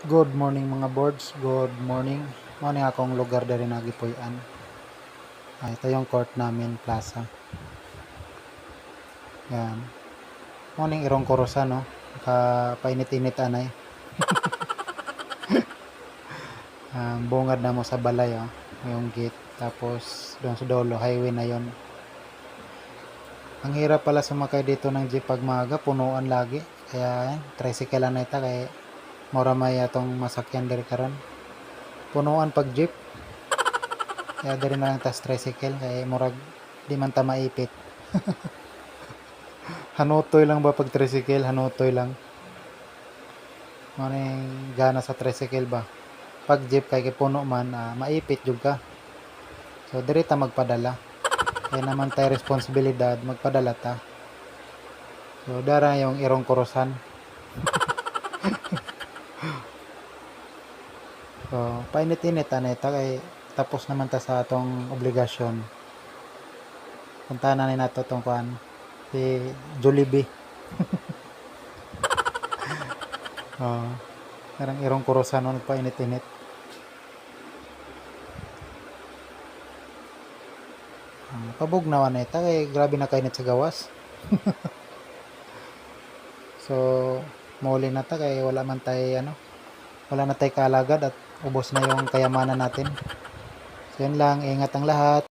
Good morning mga boards, good morning. Morning akong lugar dari nagipuy-an. Ito yung court namin, plaza. Yan. Morning irong kurusa no. Painit-init anay. Bungad na mo sa balay oh. Yung gate. Tapos doon sa dolo, highway na yon. Ang hirap pala sumakay dito ng jeep pag maaga, punuan lagi. Kaya yan, tricycle na ita kay mura may atong masakyan diri karon. Punuan pag jeep. Kaya diri na lang tas tricycle kay murag di man ta maipit. Hanutoy lang ba pag tricycle? Hanutoy lang. Ano yung gana sa tricycle ba? Pag jeep kay puno man, maipit jud ka. So diri ta magpadala. Kaya naman tayo responsibilidad magpadala ta. So dara yung irong kurusan. So painit-init ta kay tapos naman ta sa atong obligasyon. Puntahan na nato tong kuan si Jollibee. Karang irong kurusan nun painit-init. Pabugnawan na ita kay grabe na kainit sa gawas. So muli na ta kay wala man tay wala na tay kalagad at ubos na yung kayamanan natin. So yun lang, ingat ang lahat.